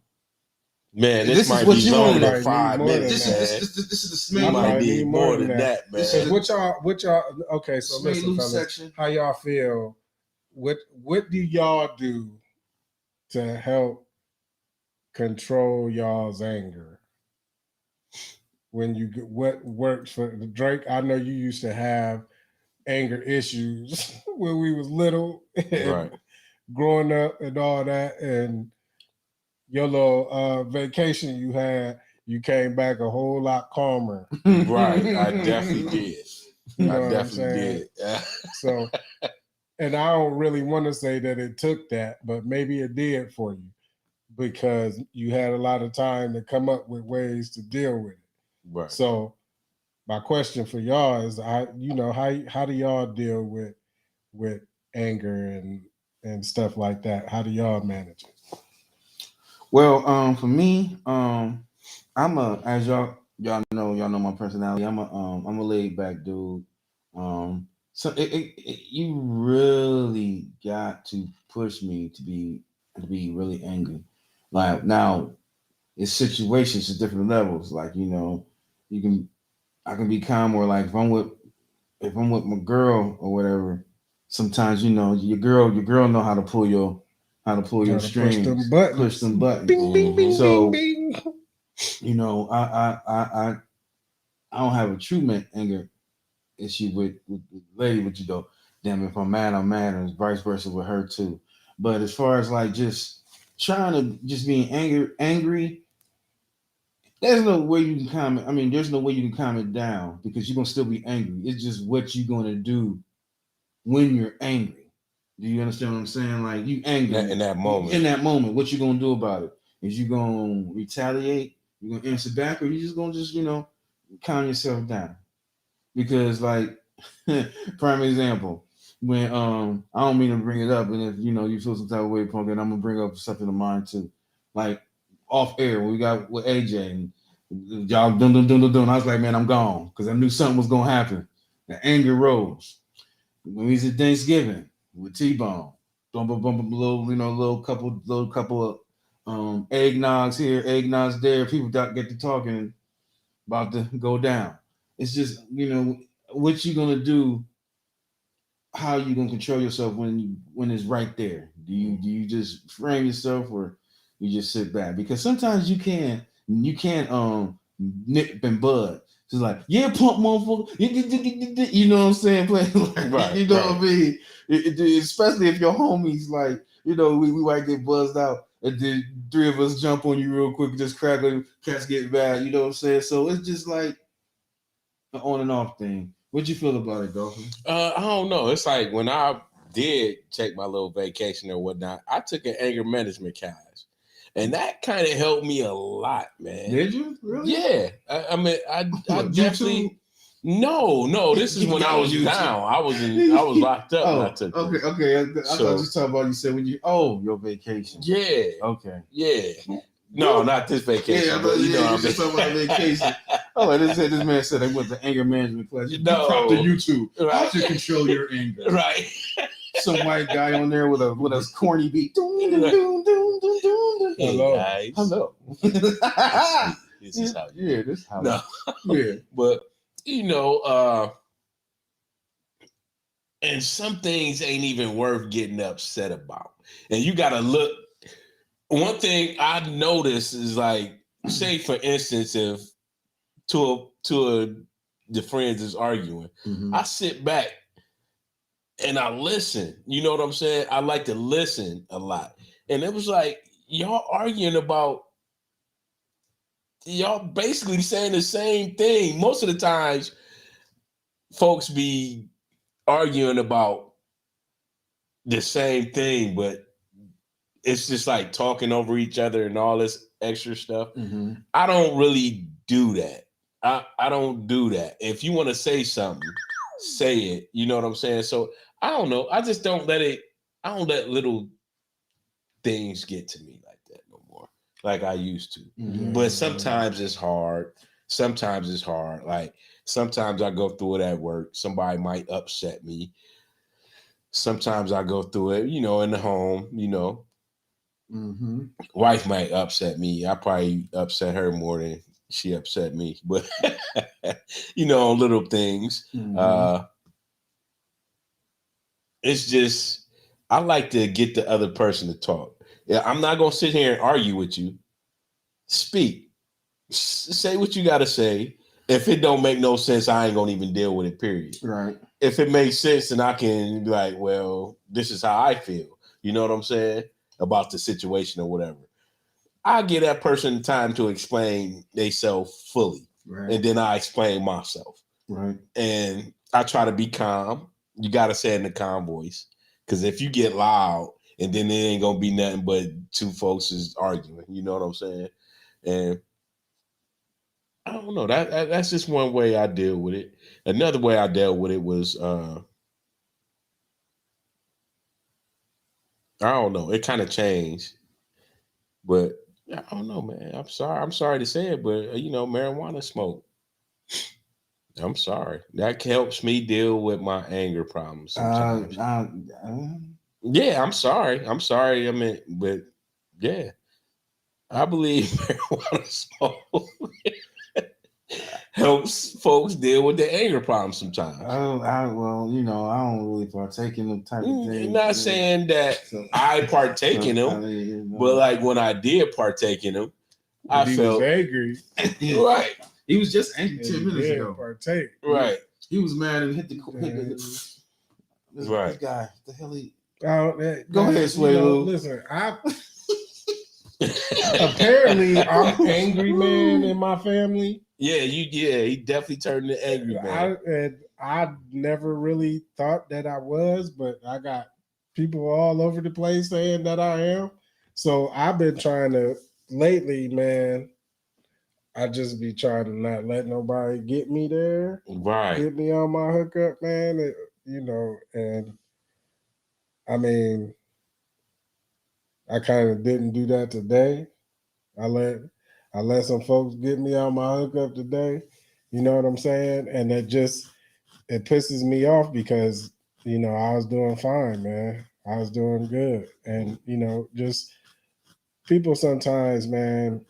Man, this might be longer than 5 minutes. This is the smell. Might be more than that, man. What y'all? Okay, so listen, fellas, section. How y'all feel? What do y'all do to help control y'all's anger? When what works for Drake? I know you used to have anger issues when we was little, right? Growing up and all that, and your little vacation you had, you came back a whole lot calmer. Right, I definitely did. I definitely did. So, and I don't really want to say that it took that, but maybe it did for you, because you had a lot of time to come up with ways to deal with it. Right. So my question for y'all is, how do y'all deal with anger and stuff like that? How do y'all manage it? Well, for me, as y'all know my personality. I'm a laid back dude. So you really got to push me to be really angry. Like, now, it's situations at different levels. Like, I can be calm, or like if I'm with my girl or whatever. Sometimes your girl know how to pull your strings, push them buttons. Bing, bing, bing, so bing, bing. I don't have a true anger issue with the lady, but you know, damn, if I'm mad, I'm mad, and vice versa with her too. But as far as like just trying to just being angry, there's no way you can calm it. I mean, there's no way you can calm it down because you're gonna still be angry. It's just what you're gonna do when you're angry. Do you understand what I'm saying? Like you angry in that moment. In that moment, what you gonna do about it? Is you gonna retaliate? You gonna answer back, or you just gonna just calm yourself down? Because like prime example, when I don't mean to bring it up, and if you feel some type of way, punk, and I'm gonna bring up something of mine too, like off air when we got with AJ and y'all dun. I was like, man, I'm gone because I knew something was gonna happen. The anger rose when we was at Thanksgiving with T-Bone, little couple of eggnogs here, eggnogs there. People get to talking about to go down. It's just what you gonna do, how you gonna control yourself when it's right there. Do you just frame yourself or you just sit back? Because sometimes you can't nip and bud. Just like, yeah, pump motherfucker. You know what I'm saying? Like, right, you know what I mean? Especially if your homies like, we might get buzzed out and then three of us jump on you real quick, just crackling, cats get bad, you know what I'm saying? So it's just like an on and off thing. What'd you feel about it, Dolphin? I don't know. It's like when I did take my little vacation or whatnot, I took an anger management class. And that kind of helped me a lot, man. Did you? Really? Yeah. I mean, I definitely. No. This is when I was down. I was locked up. Oh, when I took okay. I thought you talking about. You said when your vacation. Yeah. Okay. Yeah. No, not this vacation. Yeah, but you just talking about vacation. Oh, this man said they went to anger management class. No. Prop to YouTube. Right. How to control your anger. Right. Some white guy on there with a corny beat. Hey guys. Hello. This is how. Yeah, this is how. No. Yeah. But and some things ain't even worth getting upset about. And you gotta look. One thing I noticed is like, say for instance, if the friends is arguing, I sit back and I listen. You know what I'm saying? I like to listen a lot. And it was like, y'all arguing about, y'all basically saying the same thing. Most of the times, folks be arguing about the same thing, but it's just like talking over each other and all this extra stuff. I don't really do that. I don't do that. If you want to say something, say it. You know what I'm saying? So I don't know. I just don't let little things get to me like that no more, like I used to. But sometimes it's hard. Like sometimes I go through it at work. Somebody might upset me. Sometimes I go through it, in the home, Wife might upset me. I probably upset her more than she upset me. But, little things. It's just, I like to get the other person to talk. Yeah, I'm not going to sit here and argue with you. Speak. Say what you got to say. If it don't make no sense, I ain't going to even deal with it, period. Right. If it makes sense, then I can be like, well, this is how I feel. You know what I'm saying? About the situation or whatever. I give that person time to explain themselves fully. Right. And then I explain myself. Right. And I try to be calm. You got to say it in a calm voice. Because if you get loud, and then it ain't going to be nothing but two folks is arguing. You know what I'm saying? And I don't know. That's just one way I deal with it. Another way I dealt with it was, I don't know. It kind of changed. But I don't know, man. I'm sorry to say it, but, marijuana smoke. I'm sorry. That helps me deal with my anger problems sometimes. Yeah, I'm sorry. I mean, but yeah, I believe marijuana smoke helps folks deal with their anger problems sometimes. I don't really partake in them type of things. I'm not saying that I partake in them, but like when I did partake in them, I felt angry. Right. He was just angry 10 minutes ago. Partake. Right. He was mad and hit the right. This guy, the hell he. Go ahead, Sway Lou. Listen, apparently I'm angry man in my family. Yeah, he definitely turned into angry man. I never really thought that I was, but I got people all over the place saying that I am. So I've been trying to lately, man. I just be trying to not let nobody get me there. Right. Get me on my hookup, man. And I mean, I kind of didn't do that today. I let some folks get me on my hookup today. You know what I'm saying? And it pisses me off because, I was doing fine, man. I was doing good. And, just people sometimes, man,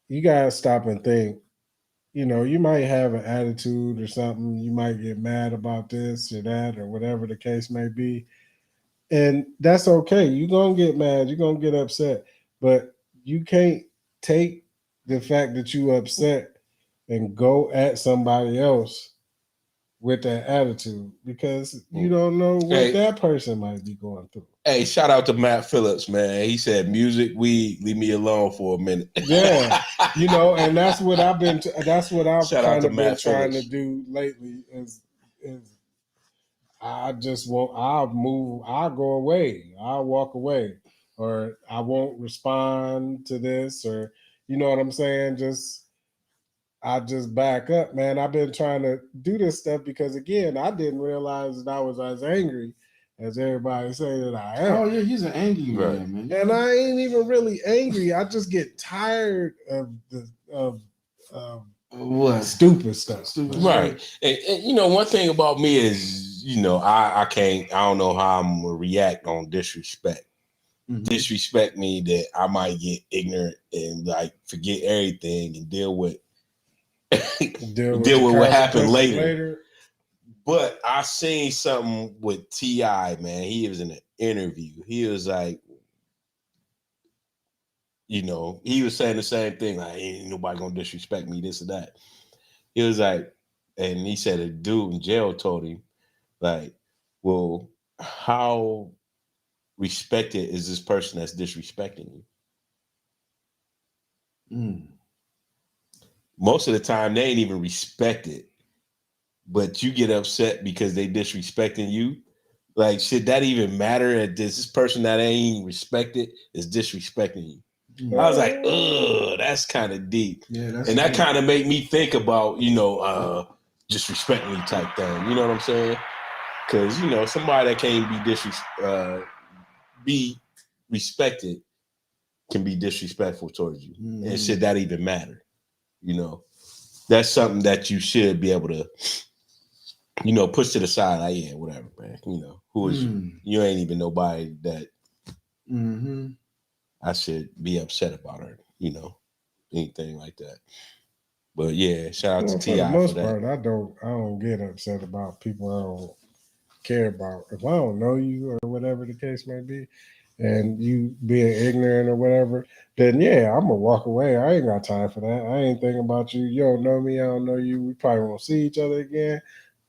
you gotta stop and think. You might have an attitude or something. You might get mad about this or that or whatever the case may be. And that's okay. You're going to get mad. You're going to get upset. But you can't take the fact that you upset and go at somebody else with that attitude because you don't know what that person might be going through. Hey, shout out to Matt Phillips, man. He said, music, weed, leave me alone for a minute. Yeah. And that's what I've been, that's what I've kind of been trying to do lately is I just won't, I'll move, I'll go away, I'll walk away, or I won't respond to this, or you know what I'm saying? I just back up, man. I've been trying to do this stuff because again, I didn't realize that I was as angry as everybody say that I am. Oh yeah, he's an angry man. And I ain't even really angry. I just get tired of what stupid stuff. Right. And one thing about me is, I don't know how I'm gonna react on disrespect. Mm-hmm. Disrespect me that I might get ignorant and like forget everything and deal with what happened later. But I seen something with T.I., man. He was in an interview. He was like, he was saying the same thing, like, ain't nobody gonna disrespect me, this or that. He was like, and he said a dude in jail told him, like, well, how respected is this person that's disrespecting you? Most of the time, they ain't even respected, but you get upset because they disrespecting you. Like, should that even matter? That this person that ain't respected is disrespecting you? I was like, ugh, that's kind of deep. Yeah, and that kind of made me think about, just respect me type thing. You know what I'm saying? Because, somebody that can't be respected can be disrespectful towards you. Mm-hmm. And should that even matter? That's something that you should be able to, push to the side. Like, yeah, whatever, man. Who is you? You ain't even nobody that I should be upset about her, anything like that. But yeah, shout out to T.I. For the most part, I don't get upset about people I don't care about. If I don't know you or whatever the case may be, and you being ignorant or whatever, then yeah, I'm gonna walk away. I ain't got time for that. I ain't thinking about you. You don't know me. I don't know you. We probably won't see each other again.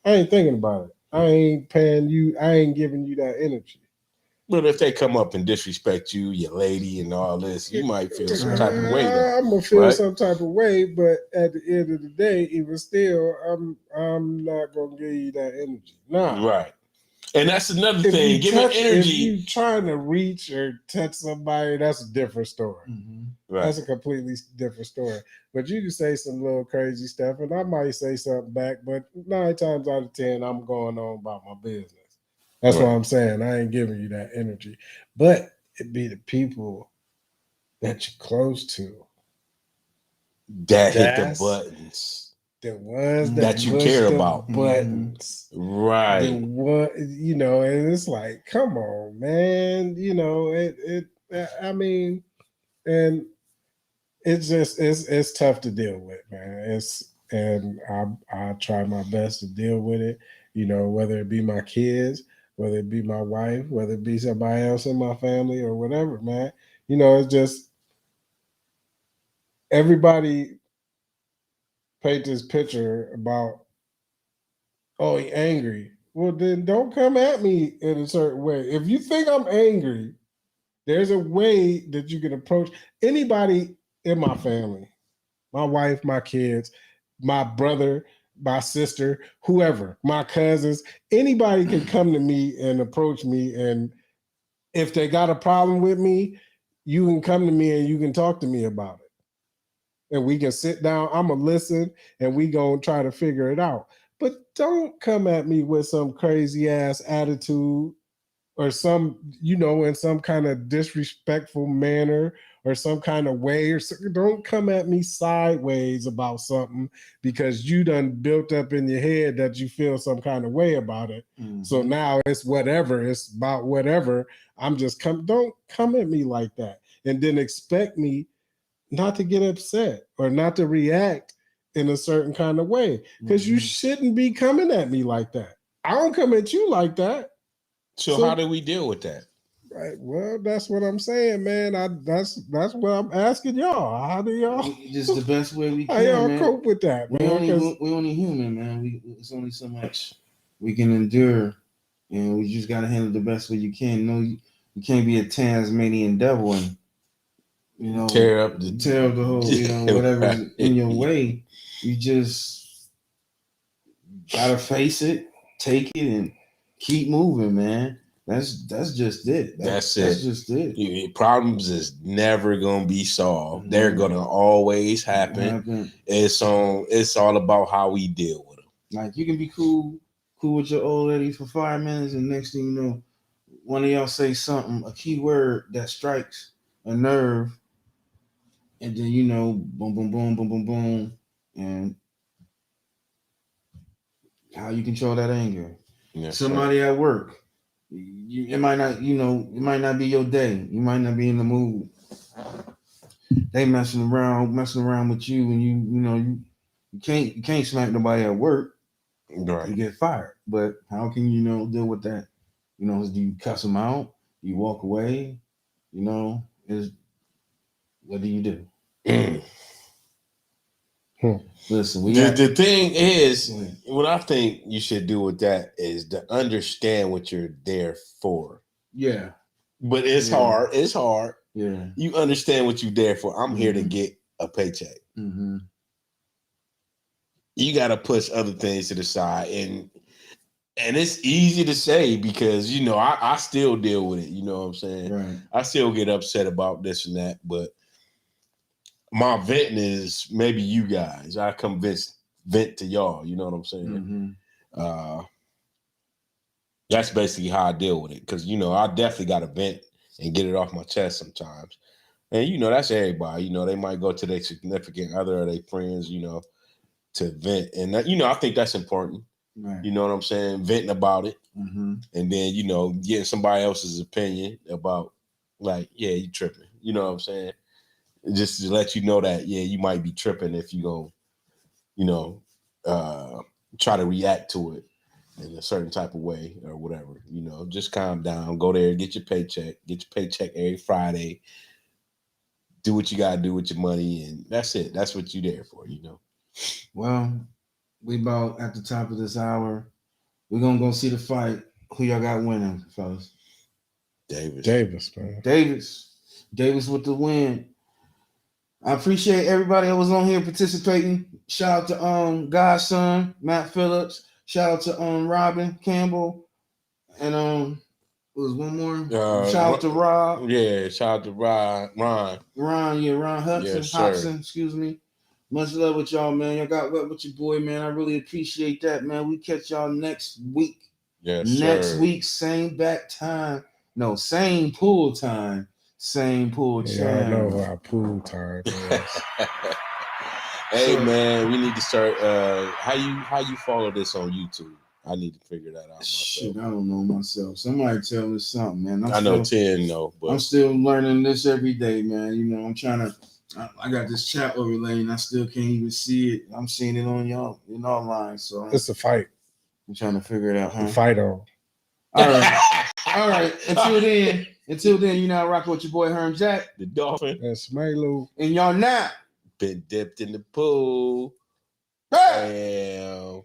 I ain't thinking about it. I ain't paying you. I ain't giving you that energy. But if they come up and disrespect you, your lady, and all this, you might feel some type of way. Though, I'm gonna feel some type of way, but at the end of the day, even still, I'm not gonna give you that energy. Nah. Right. And that's another thing. Giving energy. If you trying to reach or touch somebody, that's a different story. Mm-hmm. Right. That's a completely different story. But you can say some little crazy stuff, and I might say something back. But 9 times out of 10, I'm going on about my business. That's what I'm saying. I ain't giving you that energy. But it be the people that you're close to that hit the buttons. The ones that you care about. Buttons. Right. The one, and it's like, come on, man. I mean, and it's just it's tough to deal with, man. And I try my best to deal with it, whether it be my kids, whether it be my wife, whether it be somebody else in my family or whatever, man. It's just everybody paint this picture about, oh, he angry. Well, then don't come at me in a certain way. If you think I'm angry, there's a way that you can approach anybody in my family, my wife, my kids, my brother, my sister, whoever, my cousins, anybody can come to me and approach me. And if they got a problem with me, you can come to me and you can talk to me about it. And we can sit down, I'm going to listen, and we going to try to figure it out. But don't come at me with some crazy ass attitude or some, in some kind of disrespectful manner or some kind of way, or don't come at me sideways about something because you done built up in your head that you feel some kind of way about it. Mm-hmm. So now it's whatever, it's about whatever. Don't come at me like that. And then expect me not to get upset or not to react in a certain kind of way, because you shouldn't be coming at me like that. I don't come at you like that. So how do we deal with that? Right. Well, that's what I'm saying, man. That's what I'm asking y'all. How do y'all? Just the best way we can. How y'all man. cope with that? We only human, man. It's only so much we can endure, and we just gotta handle the best way you can. You can't be a Tasmanian devil and tear up the whole whatever's in your way. You just gotta face it, take it, and keep moving, man. That's just it. That's just it. Problems is never gonna be solved. Mm-hmm. They're gonna always happen. It's all about how we deal with them. Like you can be cool with your old lady for 5 minutes, and next thing you know, one of y'all say something, a key word that strikes a nerve, and then boom, boom, boom, boom, boom, boom, and how you control that anger. Yes, somebody at work. It might not be your day. You might not be in the mood. They messing around with you, and you can't smack nobody at work. Right. You get fired. But how can you deal with that? Do you cuss them out? Do you walk away? What do you do? Listen, the thing is, what I think you should do with that is to understand what you're there for. Yeah. But it's hard. It's hard. Yeah. You understand what you're there for. I'm here to get a paycheck. Mm-hmm. You got to push other things to the side. And it's easy to say because, I still deal with it. You know what I'm saying? Right. I still get upset about this and that, but my venting is maybe you guys. I come vent to y'all. You know what I'm saying? Mm-hmm. That's basically how I deal with it. Because, I definitely got to vent and get it off my chest sometimes. And, that's everybody. They might go to their significant other or their friends, to vent. And, I think that's important. Right. You know what I'm saying? Venting about it. Mm-hmm. And then, getting somebody else's opinion about, like, yeah, you tripping. You know what I'm saying? Just to let you know that, yeah, you might be tripping if you go, try to react to it in a certain type of way or whatever. Just calm down, go there, get your paycheck every Friday. Do what you got to do with your money, and that's it. That's what you're there for, Well, we about at the top of this hour. We're going to go see the fight. Who y'all got winning, fellas? Davis, man. Davis with the win. I appreciate everybody that was on here participating. Shout out to Godson, Matt Phillips. Shout out to Robin Campbell. And was one more. Shout out to Rob. Yeah, shout out to Ron. Ron Hudson. Yes, Hobson, excuse me. Much love with y'all, man. Y'all got wet with your boy, man. I really appreciate that, man. We catch y'all next week. Yes, next week, same back time. No, same pool time. Same pool time. I know our pool time is. Hey, man, we need to start. How you follow this on YouTube? I need to figure that out myself. Shit, I don't know myself. Somebody tell me something, man. I know 10 though, but I'm still learning this every day, man. I'm trying to. I got this chat overlay, and I still can't even see it. I'm seeing it on y'all in online, so it's a fight. I'm trying to figure it out. Huh? Fight on. All right. Until then, I rock with your boy Herm Jack, the Dolphin, and Smalo, and y'all now been dipped in the pool. Damn.